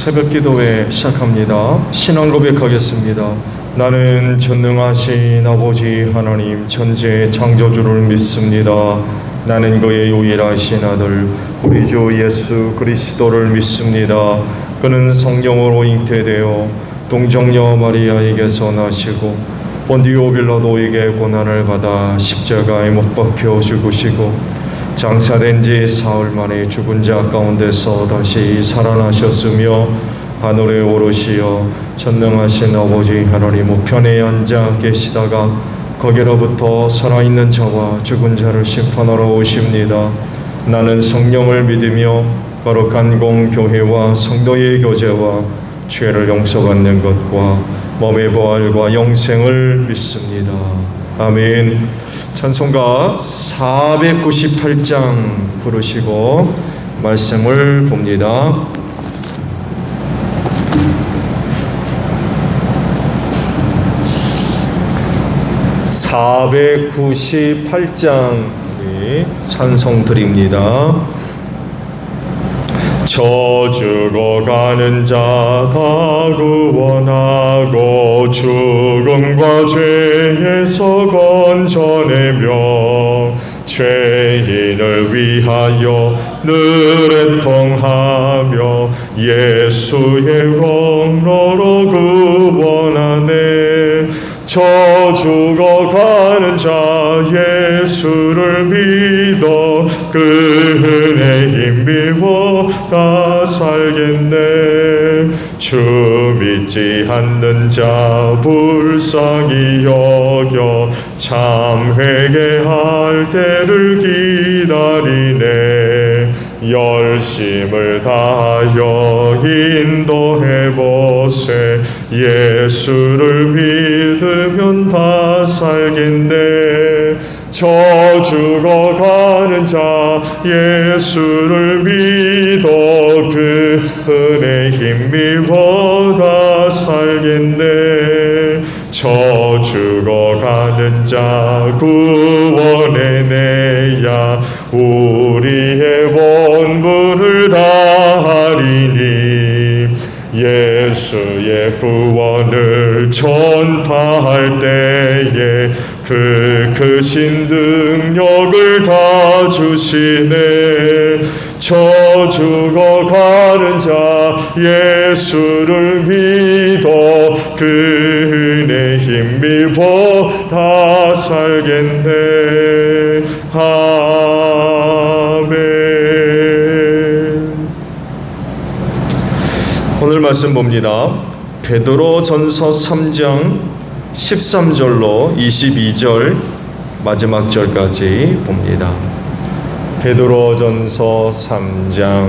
새벽 기도회 시작합니다. 신앙 고백하겠습니다. 나는 전능하신 아버지 하나님 천지의 창조주를 믿습니다. 나는 그의 유일하신 아들 우리 주 예수 그리스도를 믿습니다. 그는 성령으로 잉태되어 동정녀 마리아에게서 나시고 본디오 빌라도에게 고난을 받아 십자가에 못 박혀 죽으시고 장사된 지 사흘 만에 죽은 자 가운데서 다시 살아나셨으며 하늘에 오르시어 전능하신 아버지 하나님 우편에 앉아 계시다가 거기로부터 살아있는 자와 죽은 자를 심판하러 오십니다. 나는 성령을 믿으며 거룩한 공교회와 성도의 교제와 죄를 용서받는 것과 몸의 부활과 영생을 믿습니다. 아멘. 찬송가 498장 부르시고 말씀을 봅니다. (498장) 찬송 드립니다. 저 죽어가는 자 다 구원하고 죽음과 죄에서 건져내며 죄인을 위하여 늘 애통하며 예수의 공로로 구원하네. 저 죽어가는 자 예수를 믿어 그 은혜 힘입어 나 살겠네. 주 믿지 않는 자 불쌍히 여겨 참 회개할 때를 기다리네. 열심을 다하여 인도해보세. 예수를 믿으면 다 살겠네. 저 죽어가는 자 예수를 믿어 그 은혜 힘입어 다 살겠네. 저 죽어가는 자 구원해내야 우리의 본분을 다하리니. 예수의 구원을 전파할 때에 그 크신 능력을 다 주시네. 저 죽어가는 자 예수를 믿어 그 은혜 힘입어 다 살겠네. 아멘. 오늘 말씀 봅니다. 베드로전서 3장 13절로 22절 마지막 절까지 봅니다. 베드로전서 3장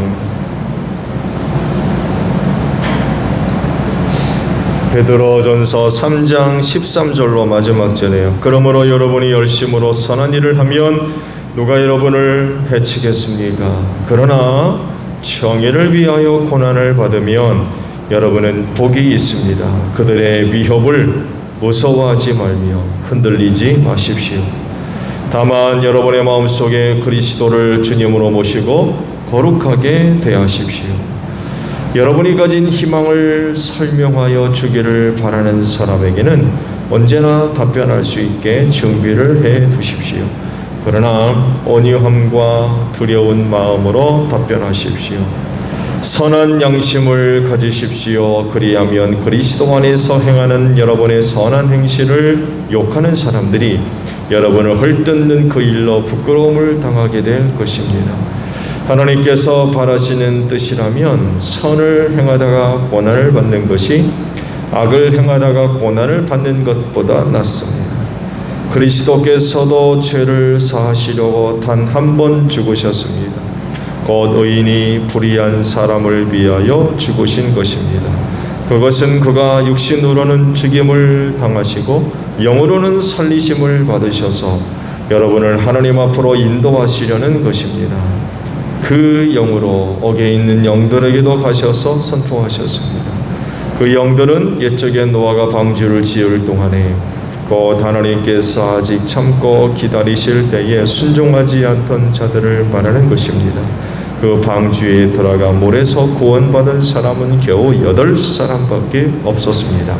베드로전서 3장 13절로 마지막 절이에요. 그러므로 여러분이 열심으로 선한 일을 하면 누가 여러분을 해치겠습니까? 그러나 정의를 위하여 고난을 받으면 여러분은 복이 있습니다. 그들의 위협을 무서워하지 말며 흔들리지 마십시오. 다만 여러분의 마음속에 그리스도를 주님으로 모시고 거룩하게 대하십시오. 여러분이 가진 희망을 설명하여 주기를 바라는 사람에게는 언제나 답변할 수 있게 준비를 해 두십시오. 그러나 온유함과 두려운 마음으로 답변하십시오. 선한 양심을 가지십시오. 그리하면 그리스도 안에서 행하는 여러분의 선한 행실을 욕하는 사람들이 여러분을 헐뜯는 그 일로 부끄러움을 당하게 될 것입니다. 하나님께서 바라시는 뜻이라면 선을 행하다가 고난을 받는 것이 악을 행하다가 고난을 받는 것보다 낫습니다. 그리스도께서도 죄를 사하시려고 단 한 번 죽으셨습니다. 곧 의인이 불의한 사람을 위하여 죽으신 것입니다. 그것은 그가 육신으로는 죽임을 당하시고 영으로는 살리심을 받으셔서 여러분을 하나님 앞으로 인도하시려는 것입니다. 그 영으로 옥에 있는 영들에게도 가셔서 선포하셨습니다. 그 영들은 옛적에 노아가 방주를 지을 동안에 곧 하나님께서 아직 참고 기다리실 때에 순종하지 않던 자들을 말하는 것입니다. 그 방주에 들어가 물에서 구원받은 사람은 겨우 8사람밖에 없었습니다.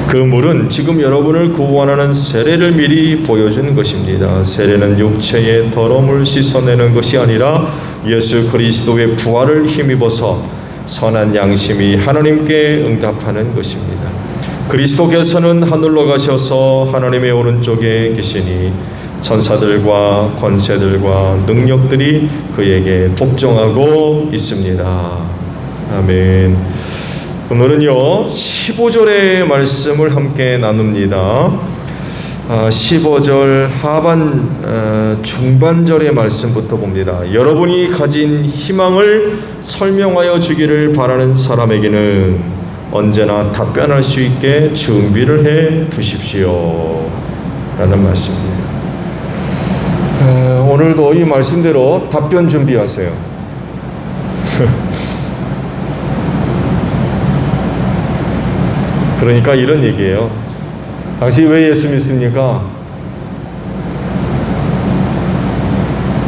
그 물은 지금 여러분을 구원하는 세례를 미리 보여준 것입니다. 세례는 육체의 더러움을 씻어내는 것이 아니라 예수 그리스도의 부활을 힘입어서 선한 양심이 하나님께 응답하는 것입니다. 그리스도께서는 하늘로 가셔서 하나님의 오른쪽에 계시니 천사들과 권세들과 능력들이 그에게 복종하고 있습니다. 아멘. 오늘은요 15절의 말씀을 함께 나눕니다. 15절 하반 중반절의 말씀부터 봅니다. 여러분이 가진 희망을 설명하여 주기를 바라는 사람에게는 언제나 답변할 수 있게 준비를 해 두십시오 라는 말씀입니다. 오늘도 이 말씀대로 답변 준비하세요. 그러니까 이런 얘기예요. 당신 왜 예수 믿습니까?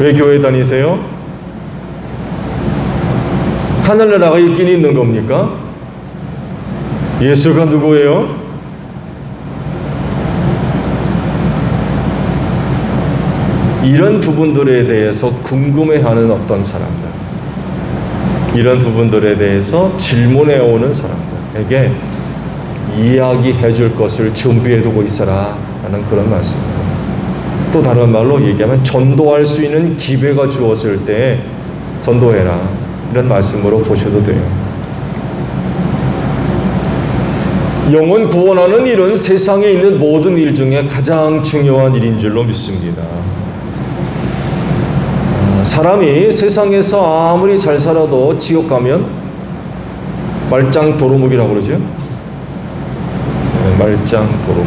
왜 교회 다니세요? 하늘나라가 있긴 있는 겁니까? 예수가 누구예요? 이런 부분들에 대해서 궁금해하는 어떤 사람들, 이런 부분들에 대해서 질문해오는 사람들에게 이야기해 줄 것을 준비해 두고 있어라 하는 그런 말씀입니다. 또 다른 말로 얘기하면 전도할 수 있는 기회가 주었을 때 전도해라 이런 말씀으로 보셔도 돼요. 영혼 구원하는 일은 세상에 있는 모든 일 중에 가장 중요한 일인 줄로 믿습니다. 사람이 세상에서 아무리 잘 살아도 지옥 가면 말짱 도루묵이라고 그러죠. 말짱 도루묵.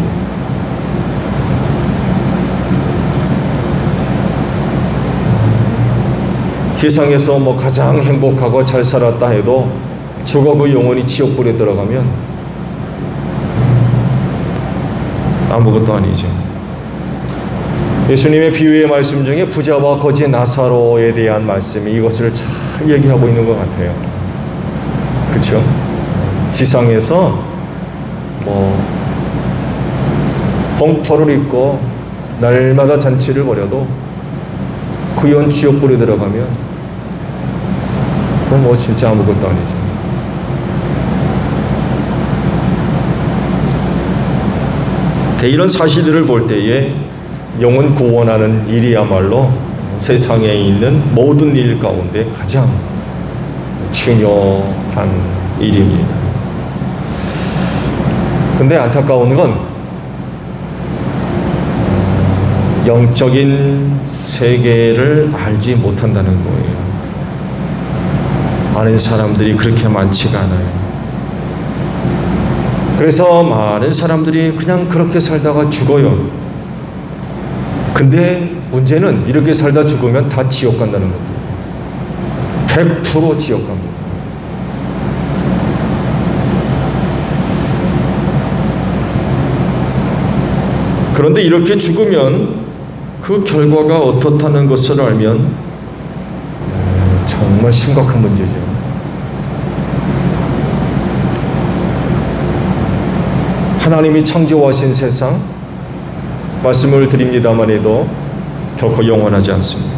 세상에서 뭐 가장 행복하고 잘 살았다 해도 죽어 그 영혼이 지옥불에 들어가면 아무것도 아니죠. 예수님의 비유의 말씀 중에 부자와 거지 나사로에 대한 말씀이 이것을 잘 얘기하고 있는 것 같아요. 그렇죠? 지상에서 홍포를 입고 날마다 잔치를 벌여도 그 영 지옥불에 들어가면 그건 진짜 아무것도 아니죠. 이런 사실들을 볼 때에 영혼 구원하는 일이야말로 세상에 있는 모든 일 가운데 가장 중요한 일입니다. 근데 안타까운 건 영적인 세계를 알지 못한다는 거예요. 아는 사람들이 그렇게 많지가 않아요. 그래서 많은 사람들이 그냥 그렇게 살다가 죽어요. 근데 문제는 이렇게 살다 죽으면 다 지옥 간다는 겁니다. 100% 지옥 갑니다. 그런데 이렇게 죽으면 그 결과가 어떻다는 것을 알면 정말 심각한 문제죠. 하나님이 창조하신 세상 말씀을 드립니다만 해도 결코 영원하지 않습니다.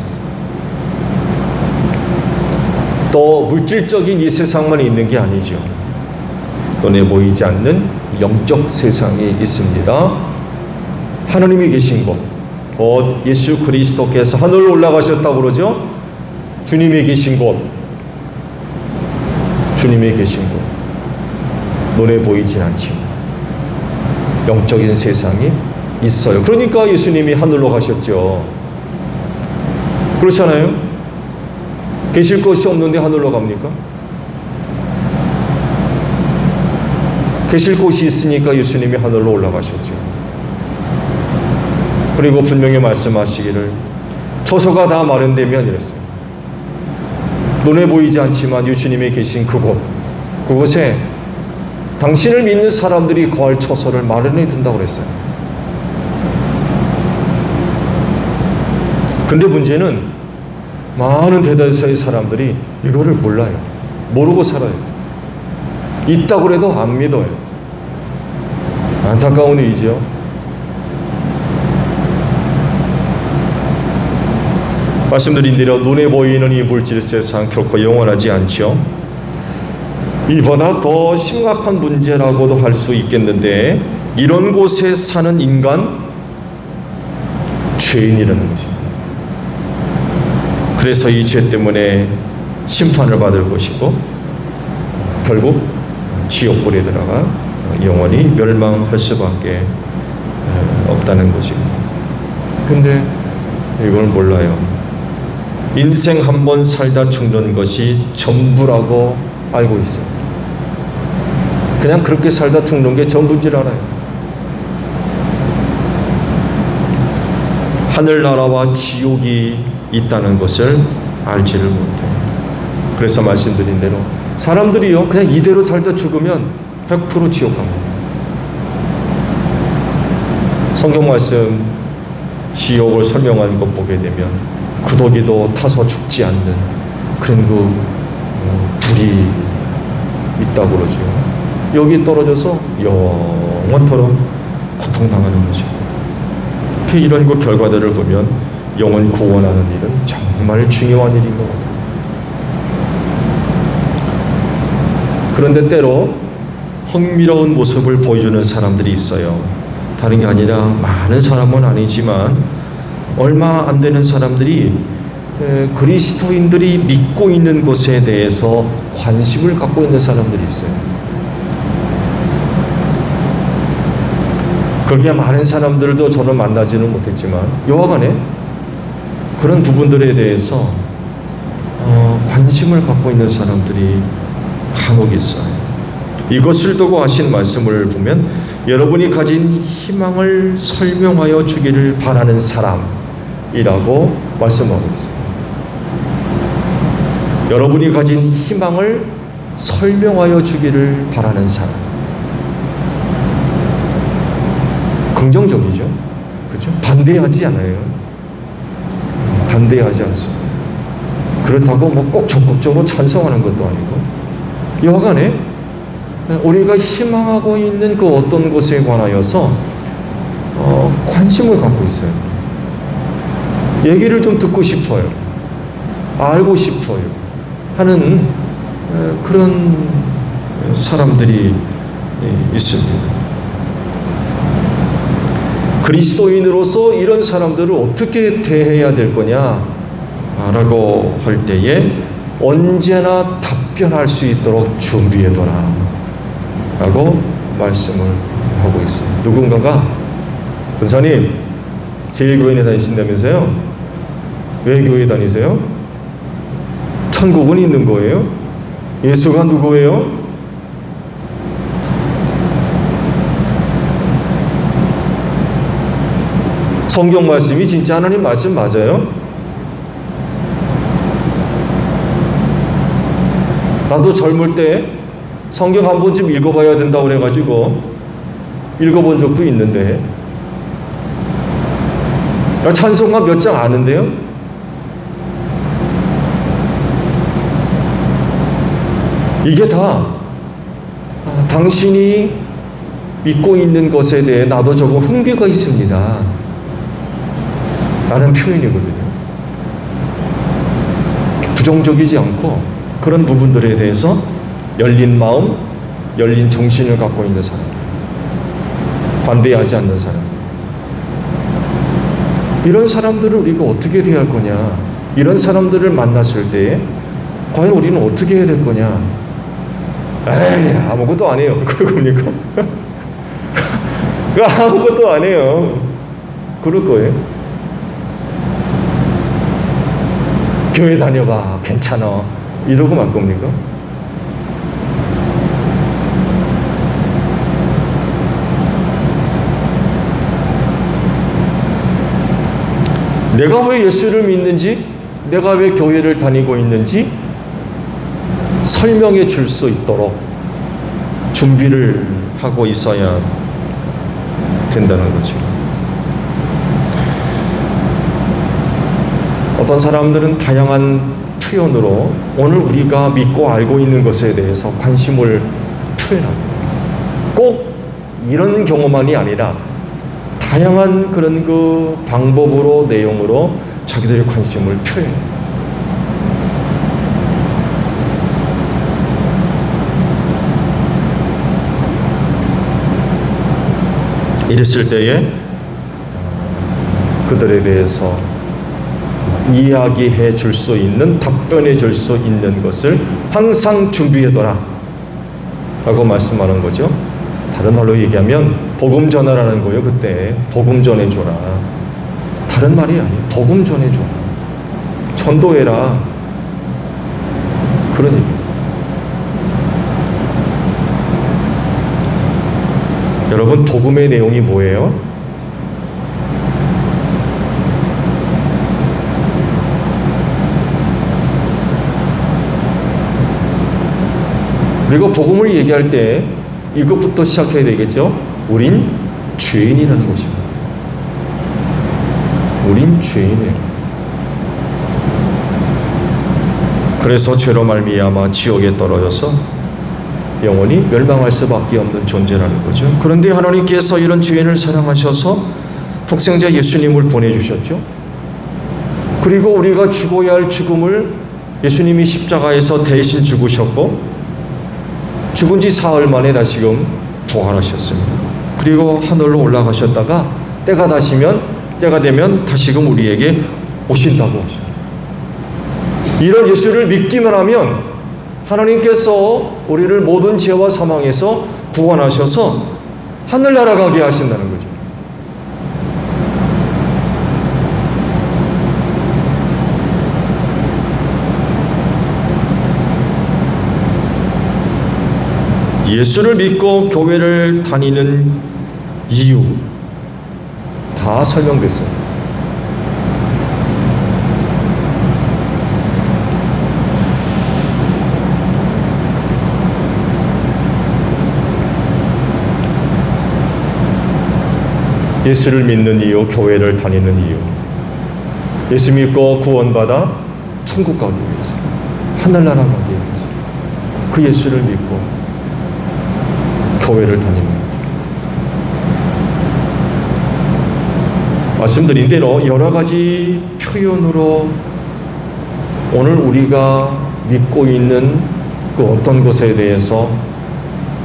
또 물질적인 이 세상만 있는 게 아니죠. 눈에 보이지 않는 영적 세상이 있습니다. 하나님이 계신 곳, 곧 예수 그리스도께서 하늘로 올라가셨다고 그러죠. 주님이 계신 곳, 주님이 계신 곳, 눈에 보이진 않지만 영적인 세상이 있어요. 그러니까 예수님이 하늘로 가셨죠. 그렇잖아요. 계실 곳이 없는데 하늘로 갑니까? 계실 곳이 있으니까 예수님이 하늘로 올라가셨죠. 그리고 분명히 말씀하시기를 처소가 다 마련되면 이랬어요. 눈에 보이지 않지만 예수님이 계신 그곳에 당신을 믿는 사람들이 거할 처소를 마련해 둔다고 그랬어요. 근데 문제는 많은 대다수의 사람들이 이거를 몰라요. 모르고 살아요. 있다고 해도 안 믿어요. 안타까운 일이죠. 말씀드린 대로 눈에 보이는 이 물질 세상 결코 영원하지 않죠. 이보다 더 심각한 문제라고도 할 수 있겠는데, 이런 곳에 사는 인간, 죄인이라는 것입니다. 그래서 이 죄 때문에 심판을 받을 것이고 결국 지옥불에 들어가 영원히 멸망할 수밖에 없다는 거죠. 근데 이걸 몰라요. 인생 한 번 살다 죽는 것이 전부라고 알고 있어요. 그냥 그렇게 살다 죽는 게 전부인 줄 알아요. 하늘나라와 지옥이 있다는 것을 알지를 못해요. 그래서 말씀드린 대로 사람들이요, 그냥 이대로 살다 죽으면 100% 지옥 갑니다. 성경 말씀 지옥을 설명한 것 보게 되면 구더기도 타서 죽지 않는 그런 불이 있다고 그러죠. 여기 떨어져서 영원토록 고통당하는 거죠. 이런 그 결과들을 보면 영혼 구원하는 일은 정말 중요한 일인 것 같아요. 그런데 때로 흥미로운 모습을 보여주는 사람들이 있어요. 다른 게 아니라 많은 사람은 아니지만 얼마 안 되는 사람들이 그리스도인들이 믿고 있는 것에 대해서 관심을 갖고 있는 사람들이 있어요. 그렇게 많은 사람들도 저는 만나지는 못했지만 여하간에 그런 부분들에 대해서 관심을 갖고 있는 사람들이 간혹 있어요. 이것을 두고 하신 말씀을 보면 여러분이 가진 희망을 설명하여 주기를 바라는 사람이라고 말씀하고 있어요. 여러분이 가진 희망을 설명하여 주기를 바라는 사람. 긍정적이죠. 그렇죠? 반대하지 않아요. 반대하지 않습니다. 그렇다고 뭐 꼭 적극적으로 찬성하는 것도 아니고, 여하간에 우리가 희망하고 있는 그 어떤 것에 관하여서 관심을 갖고 있어요. 얘기를 좀 듣고 싶어요. 알고 싶어요. 하는 그런 사람들이 있습니다. 그리스도인으로서 이런 사람들을 어떻게 대해야 될 거냐라고 할 때에 언제나 답변할 수 있도록 준비해둬라 라고 말씀을 하고 있어요. 누군가가 권사님 제1교회에 다니신다면서요? 왜 교회 다니세요? 천국은 있는 거예요? 예수가 누구예요? 성경 말씀이 진짜 하나님 말씀 맞아요? 나도 젊을 때 성경 한 번쯤 읽어봐야 된다고 그래가지고 읽어본 적도 있는데 찬송가 몇 장 아는데요? 이게 다 당신이 믿고 있는 것에 대해 나도 조금 흥미가 있습니다 라는 표현이거든요. 부정적이지 않고 그런 부분들에 대해서 열린 마음, 열린 정신을 갖고 있는 사람들, 반대하지 않는 사람, 이런 사람들을 우리가 어떻게 대할 거냐, 이런 사람들을 만났을 때 과연 우리는 어떻게 해야 될 거냐. 에이, 아무것도 안 해요. 그럴 겁니까? 아무것도 안 해요. 그럴 거예요. 교회 다녀봐, 괜찮아, 이러고 말 겁니까? 내가 왜 예수를 믿는지, 내가 왜 교회를 다니고 있는지 설명해 줄 수 있도록 준비를 하고 있어야 된다는 거죠. 어떤 사람들은 다양한 표현으로 오늘 우리가 믿고 알고 있는 것에 대해서 관심을 표현합니다. 꼭 이런 경우만이 아니라 다양한 그런 그 방법으로, 내용으로 자기들의 관심을 표현해요. 이랬을 때에 그들에 대해서 이야기해 줄 수 있는, 답변해 줄 수 있는 것을 항상 준비해둬라 라고 말씀하는 거죠. 다른 말로 얘기하면 복음 전하라는 거예요. 그때 복음 전해줘라. 다른 말이 아니에요. 복음 전해줘라. 전도해라. 그런 얘기예요. 여러분, 복음의 내용이 뭐예요? 그리고 복음을 얘기할 때 이것부터 시작해야 되겠죠? 우린 죄인이라는 것입니다. 우린 죄인이에요. 그래서 죄로 말미암아 지옥에 떨어져서 영원히 멸망할 수밖에 없는 존재라는 거죠. 그런데 하나님께서 이런 죄인을 사랑하셔서 독생자 예수님을 보내주셨죠. 그리고 우리가 죽어야 할 죽음을 예수님이 십자가에서 대신 죽으셨고 죽은 지 사흘 만에 다시금 부활하셨습니다. 그리고 하늘로 올라가셨다가 때가 되면 다시금 우리에게 오신다고 하십니다. 이런 예수를 믿기만 하면 하나님께서 우리를 모든 죄와 사망에서 구원하셔서 하늘나라 가게 하신다는 거죠. 예수를 믿고 교회를 다니는 이유 다 설명됐어요. 예수를 믿는 이유, 교회를 다니는 이유, 예수 믿고 구원받아 천국 가기 위해서, 하늘나라 가기 위해서 그 예수를 믿고 교회를 다니는 거죠. 말씀드린 대로 여러 가지 표현으로 오늘 우리가 믿고 있는 그 어떤 것에 대해서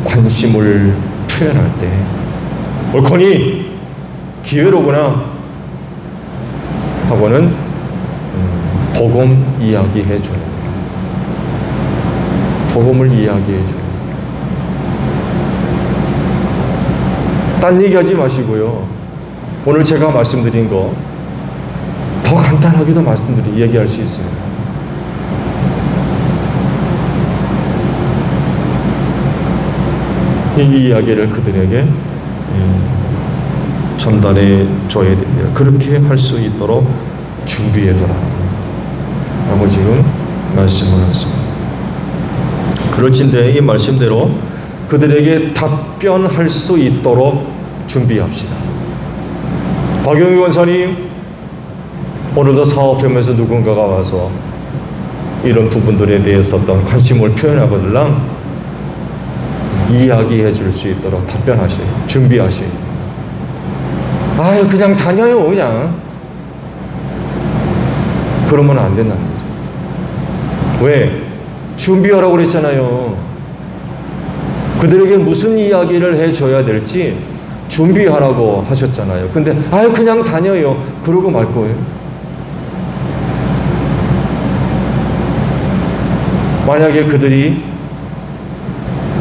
관심을 표현할 때 옳거니 기회로구나 하고는 복음 이야기해 줘야 돼요. 복음을 이야기해 줘야 돼요. 딴 얘기하지 마시고요. 오늘 제가 말씀드린 거 더 간단하게도 얘기할 수 있어요. 이 이야기를 그들에게 전달해 줘야 됩니다. 그렇게 할 수 있도록 준비해둬라 라고 지금 말씀을 하셨습니다. 그럴진데 이 말씀대로 그들에게 답변할 수 있도록 준비합시다. 박영희 권사님, 오늘도 사업하면서 누군가가 와서 이런 부분들에 대해서 어떤 관심을 표현하거들랑 이야기해 줄 수 있도록 답변하셔요. 준비하셔요. 아유, 그냥 다녀요, 그냥. 그러면 안 된다는 거죠. 왜? 준비하라고 그랬잖아요. 그들에게 무슨 이야기를 해줘야 될지 준비하라고 하셨잖아요. 근데 아유, 그냥 다녀요. 그러고 말 거예요. 만약에 그들이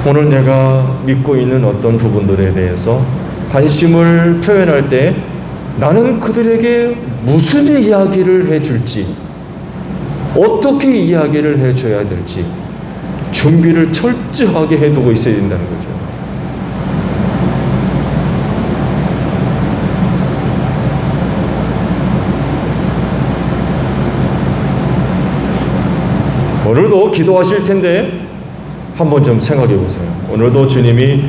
오늘 내가 믿고 있는 어떤 부분들에 대해서 관심을 표현할 때 나는 그들에게 무슨 이야기를 해줄지, 어떻게 이야기를 해줘야 될지 준비를 철저하게 해두고 있어야 된다는 거죠. 오늘도 기도하실 텐데 한번 좀 생각해 보세요. 오늘도 주님이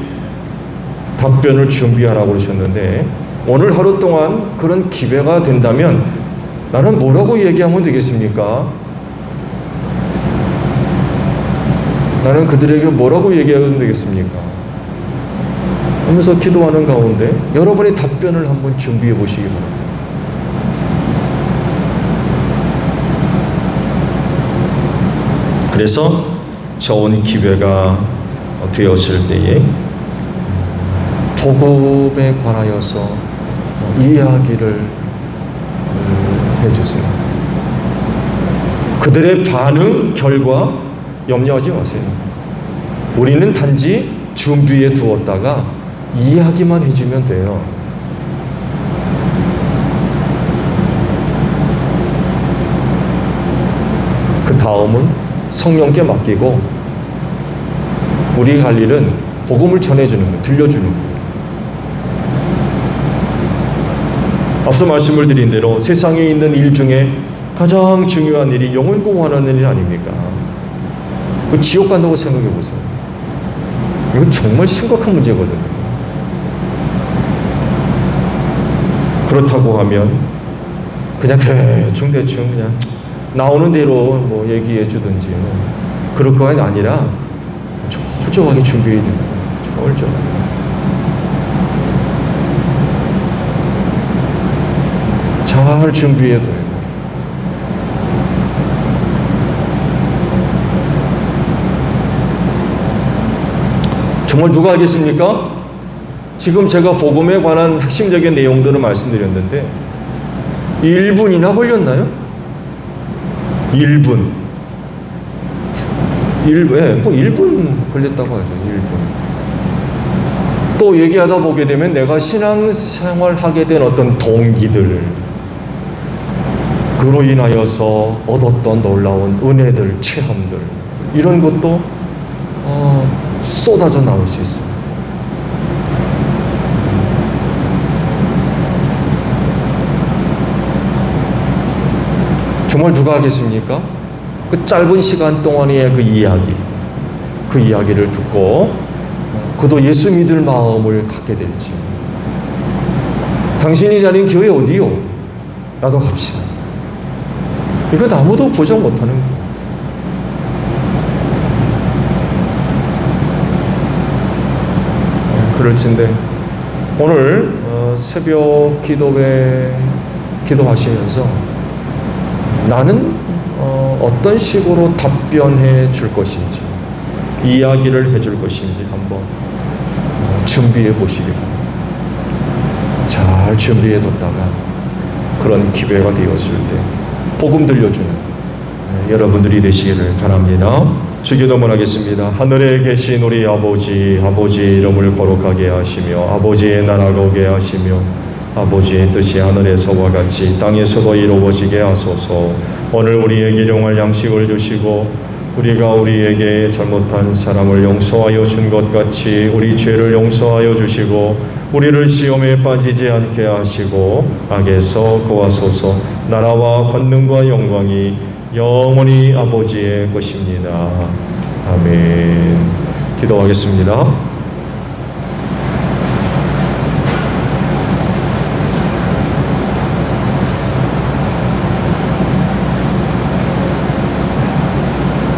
답변을 준비하라고 그러셨는데 오늘 하루 동안 그런 기회가 된다면 나는 뭐라고 얘기하면 되겠습니까? 나는 그들에게 뭐라고 얘기하면 되겠습니까? 하면서 기도하는 가운데 여러분의 답변을 한번 준비해 보시기 바랍니다. 그래서 좋은 기회가 되었을 때에 복음에 관하여서 이야기를 해주세요. 그들의 반응, 결과 염려하지 마세요. 우리는 단지 준비해 두었다가 이야기만 해주면 돼요. 그 다음은 성령께 맡기고 우리가 할 일은 복음을 전해주는 거, 들려주는 거. 앞서 말씀을 드린 대로 세상에 있는 일 중에 가장 중요한 일이 영혼 구원하는 일 아닙니까? 그 지옥 간다고 생각해 보세요. 이건 정말 심각한 문제거든요. 그렇다고 하면 그냥 대충 그냥 나오는 대로 뭐 얘기해 주든지 그럴 거 아니라 철저하게 준비해야 됩니다. 철저하게. 잘 준비해야 돼요. 정말 누가 알겠습니까? 지금 제가 복음에 관한 핵심적인 내용들을 말씀드렸는데 1분이나 걸렸나요? 1분. 뭐 1분 걸렸다고 하죠. 1분. 또 얘기하다 보게 되면 내가 신앙생활 하게 된 어떤 동기들, 그로 인하여서 얻었던 놀라운 은혜들, 체험들, 이런 것도 쏟아져 나올 수 있어요. 정말 누가 하겠습니까? 그 짧은 시간 동안의 그 이야기를 듣고 그도 예수 믿을 마음을 갖게 될지. 당신이 다닌 교회 어디요? 나도 갑시다. 이건 아무도 보장 못하는 거예요. 그럴진데 오늘 새벽 기도회 기도하시면서 나는 어떤 식으로 답변해 줄 것인지, 이야기를 해 줄 것인지 한번 준비해 보시기 바랍니다. 잘 준비해 뒀다가 그런 기회가 되었을 때 복음 들려주는 여러분들이 되시기를 바랍니다. 주기도문 하겠습니다. 하늘에 계신 우리 아버지, 아버지의 이름을 거룩하게 하시며 아버지의 나라가 오게 하시며 아버지의 뜻이 하늘에서와 같이 땅에서도 이루어지게 하소서. 오늘 우리에게 일용할 양식을 주시고 우리가 우리에게 잘못한 사람을 용서하여 준 것 같이 우리 죄를 용서하여 주시고 우리를 시험에 빠지지 않게 하시고 악에서 구하소서. 나라와 권능과 영광이 영원히 아버지의 것입니다. 아멘. 기도하겠습니다.